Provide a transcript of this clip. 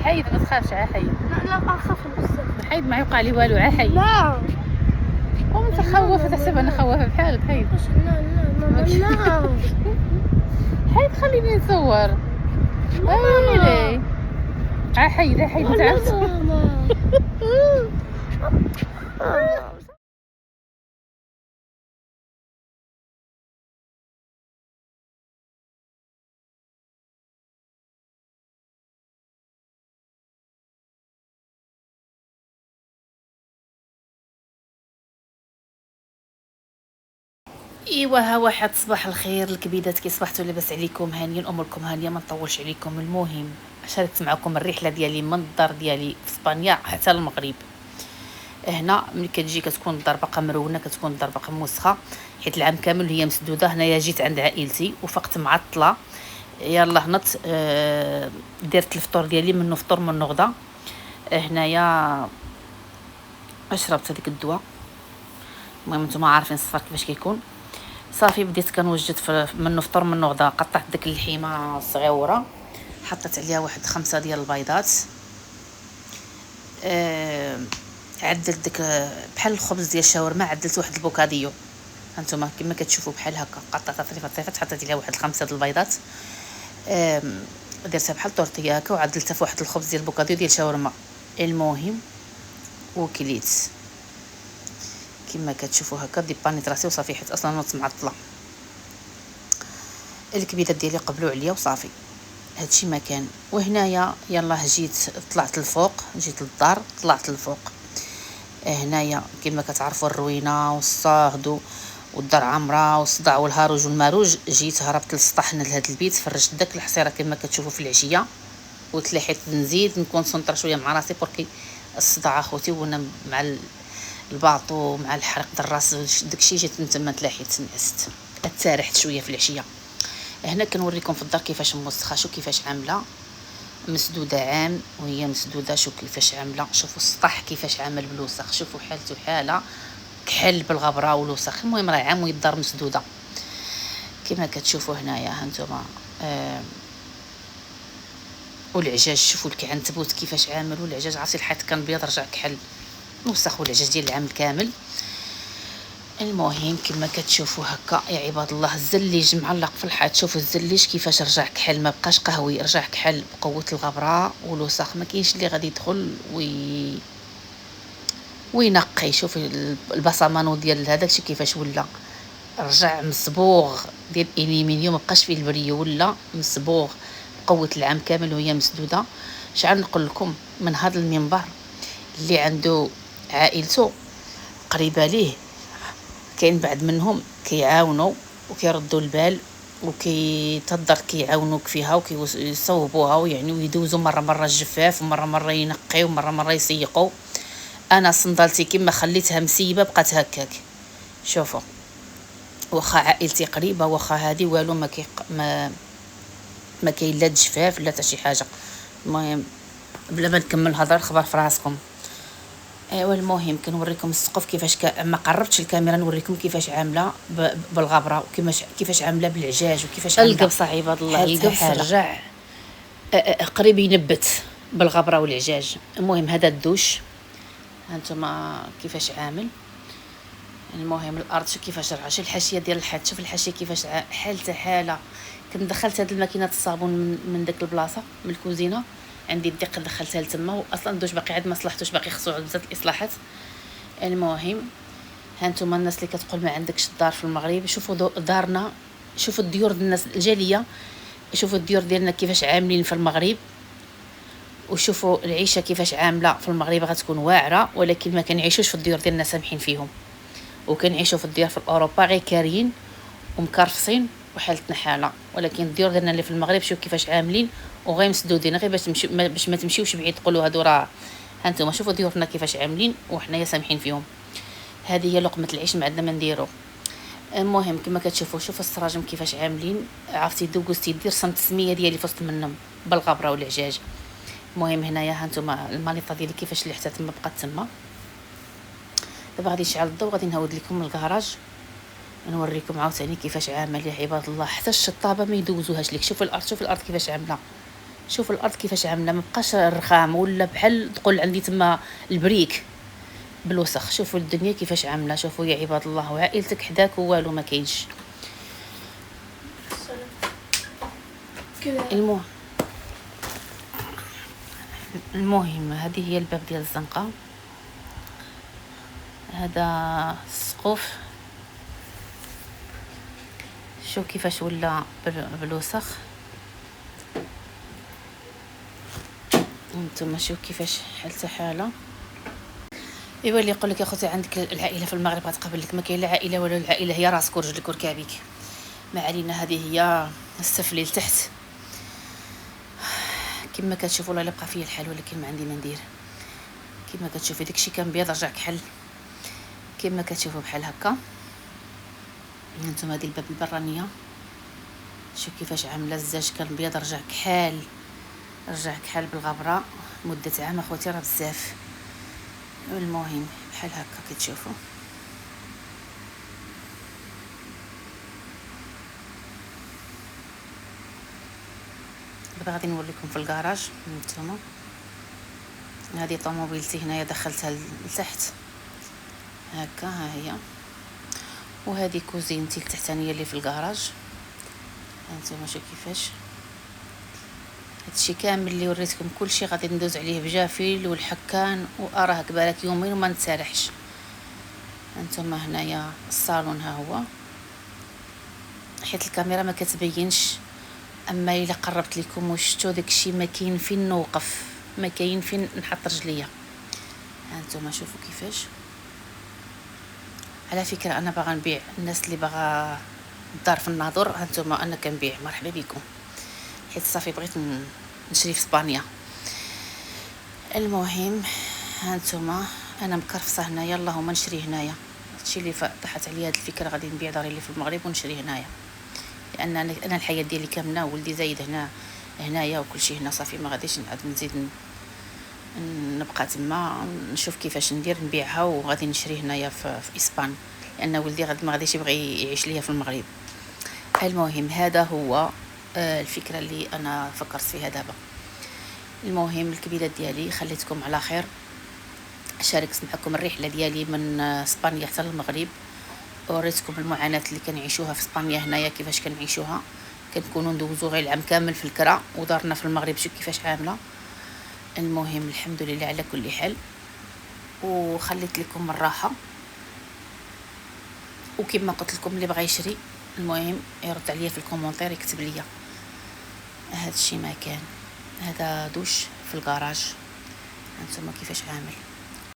حيد ما تخافش، حيد. لا اخاف بزاف. حيد ما يوقع لي والو، حيد. لا وانت خوفه تحسب انا خوفه بحالك. حيد. لا ماما لا. حيد خليني نصور. ويلي. حيد انت عرفت. ماما. ايوا ها واحد صباح الخير الكبيدات، كي صبحتوا لاباس عليكم؟ هانيين اموركم هانيه، ما نطولش عليكم. المهم شاركت معكم الرحله ديالي من الدار ديالي في اسبانيا حتى المغرب. هنا ملي كتجي كتكون الدار باقا مرونه، كتكون الدار باقا موسخه، حيت العام كامل هي مسدوده. هنايا جيت عند عائلتي وفقت معطله، يلا هنط. درت الفطور ديالي، منه فطور منه غدا. هنايا شربت هذيك الدواء. المهم نتوما عارفين الصفر كيفاش كيكون. صافي بديت كنوجد منه فطور منه غدا. قطعت ديك اللحيمه الصغيره، حطيت عليها واحد 5 ديال البيضات. عدلت ديك بحال الخبز ديال الشاورما، عدلت واحد البوكاديو هانتوما كما كتشوفوا بحال هكا. قطعتها طريفات، حطيت عليها واحد 5 ديال البيضات. درتها بحال طورطيه هكا، وعدلتها في واحد الخبز ديال البوكاديو ديال الشاورما. المهم وكليت كما كتشوفوا هكا، ديبانيت راسي وصافي، حيت اصلا نوضت معطله. الكبيدات ديالي قبلوا عليا وصافي، هادشي ما كان. وهنايا يلاه جيت طلعت الفوق، جيت للدار طلعت الفوق. هنايا كما كتعرفوا الروينه والصهد والدار عامره والصداع والهاروج والماروج. جيت هربت للسطح لهاد البيت، فرشت داك الحصيره كما كتشوفوا في العشيه، وتلاحيت نزيد نكونسونطرا شويه مع راسي بوركي الصداع اخوتي، وانا مع الباطو مع الحرق د الراس داكشي. جيت نتما تلاحيت نعست، اتسارحت شويه في العشيه. هنا كنوريكم في الدار كيفاش موسخه، شو كيفاش عامله مسدوده عام وهي مسدوده. شو كيفاش عامله، شوفوا السطح كيفاش عامل بالوسخ، شوفوا حالته حاله كحل بالغبره والوسخ. المهم راه عام وهي الدار مسدوده كما كتشوفوا هنايا هانتوما. والعجاج شوفوا العنتبوت كيفاش عامل، والعجاج عرفتي الحيط كان بيض رجع كحل وسخ، والعجاج ديال العام كامل. المهم كما كتشوفوا هكا يا عباد الله، الزليج معلق في الحيط. شوفوا الزليج كيفاش رجع كحل، ما بقاش قهوي، رجع كحل بقوه الغبره والوسخ. ما كاينش اللي غادي يدخل وينقي. شوفي البصمانو ديال هذاك الشيء كيفاش ولا، رجع مصبوغ ديال الالومنيوم، ما بقاش فيه البريه، ولا مصبوغ بقوه العام كامل وهي مسدوده. شحال نقول لكم من هذا المنبر اللي عنده عائلته قريبه ليه، كاين بعد منهم كيعاونوا وكيردوا البال وكيتهضر كيعاونوك فيها وكيصوبوها، ويعني ويدوزوا مره الجفاف، ومره ينقيو، ومره يسيقوا. انا صندالتي كما خليتها مسيبه بقات هكاك. شوفوا واخا عائلتي قريبه، واخا هذه والو ما كاين لا جفاف لا حتى شي حاجه. المهم بلا ما نكمل هضر خبر في راسكم. ايوا المهم كنوريكم السقف كيفاش ما قربتش الكاميرا نوريكم كيفاش عامله بالغبره، وكيفاش عامله بالعجاج، وكيفاش عامله القبص عباد الله، القبص رجع قريب ينبت بالغبره والعجاج. المهم هذا الدوش هانتوما كيفاش عامل. المهم الارض شوف كيفاش رجع، شوف الحاشيه ديال الحيط، شوف الحاشيه كيفاش حالته حاله. كنت دخلت هاد الماكينه الصابون من ديك البلاصه من الكوزينه عندي الدقه، دخلتها لتما، واصلا الدوش باقي عاد ما صلحتوش، باقي خصو بزاف الاصلاحات. المهم هانتوما الناس اللي كتقول ما عندكش الدار في المغرب، شوفوا دارنا، شوفوا الديور ديال الناس الجاليه، شوفوا الديور ديالنا كيفاش عاملين في المغرب، وشوفوا العيشه كيفاش عامله في المغرب. غتكون واعره، ولكن ما كنعيشوش في الديور ديالنا سامحين فيهم، وكنعيشوا في الديار في اوروبا غير كاريين ومكرفصين وحالتنا حاله. ولكن الديور ديالنا اللي في المغرب شوف كيفاش عاملين وغير مسدودين، غير باش ما تمشيوش بعيد تقولوا هادو راه هانتوما شوفوا ضيوفنا كيفاش عاملين وحنايا سامحين فيهم. هذه هي لقمه العيش ما عندنا ما نديرو. المهم كما كتشوفوا شوفوا السراجم كيفاش عاملين. عرفتي دوقستي دير صمت السميه ديالي في وسط منهم بالغبره والعجاج. المهم هنايا هانتوما الماليطه ديالي كيفاش اللي حتى تما بقات تما. دابا غادي نشعل الضوء غادي نهود لكم الكراج نوريكم عاوتاني كيفاش عامل يا عباد الله. حتى الشطابه ما يدوزوهاش لك. شوفوا الارض، شوفوا الارض كيفاش عامله، شوفوا الارض كيفاش عامله، ما بقاش الرخام ولا بحال تقول عندي تما البريك بالوسخ. شوفوا الدنيا كيفاش عامله. شوفوا يا عباد الله وعائلتك حداك والو ما كاينش. المهم هذه هي الباب ديال الزنقه. هذا السقوف شوف كيفاش ولا بالوسخ. انتم شوف كيفاش حالته حاله. ايوا اللي يقول لك يا خوتي عندك العائله في المغرب غتقابل لك، ما كاين لا عائله ولا العائله هي راسك ورجلك وركابك. ما علينا، هذه هي السفلي لتحت كما كتشوفوا. الله يبقى فيا الحال ولكن ما عندي ما ندير. كما كتشوفي داكشي كان بيض رجع كحل كما كتشوفوا بحال هكا. هانتم هذه الباب البرانيه شوف كيفاش عامله. الزاج كان بيض رجع كحال، رجع كحال بالغبره. مده عام اخوتي راه بزاف. المهم بحال هكا كتشوفوا. دابا غادي نوريكم في الكراج. نتوما هذه طوموبيلتي هنايا دخلتها لتحت هكا، ها هي. وهذه كوزينتي التحتانيه اللي في الكراج. هانتوما شوف كيفاش هادشي كامل اللي وريتكم كلشي غادي ندوز عليه بجافيل والحكان واراه كبالك يومين وما نتسارحش. هانتوما هنايا الصالون ها هو، حيت الكاميرا ما كتبينش، اما الا قربت لكم وشفتوا داكشي ما كاين فين نوقف، ما كاين فين نحط رجليا. هانتوما شوفوا كيفاش. على فكره انا باغا نبيع الناس اللي باغا الدار في الناظور. هانتوما انا كنبيع، مرحبا بكم، حيت صافي بغيت نشري في اسبانيا. المهم هانتوما انا مكرفصه هنايا، اللهم نشري هنايا. هادشي اللي طاحت عليا هاد الفكره، غادي نبيع داري اللي في المغرب ونشري هنايا، لان انا الحياه ديالي كامله ولدي زايد هنايا وكل شيء هنا. صافي ما غاديش نعاد نزيد نبقى تما. نشوف كيفاش ندير نبيعها وغادي نشري هنايا في اسبان، لان ولدي ما غاديش يبغي يعيش ليا في المغرب. المهم هذا هو الفكره اللي انا فكرت فيها دابا. المهم الكبيله ديالي خليتكم على خير، شاركت معكم الرحله ديالي من اسبانيا حتى للمغرب، وريتكم المعاناه اللي كنعيشوها في اسبانيا هنايا، كيفاش كنعيشوها. كنكونوا ندوزو غير العام كامل في الكرا، ودارنا في المغرب شوف كيفاش عامله. المهم الحمد لله على كل حال، وخليت لكم الراحه. وكما قلت لكم اللي بغى يشري المهم يرد عليا في الكومونتير يكتب ليا. هذا الشيء ما كان. هذا دوش في الكراج، هانتوما كيفاش عامل.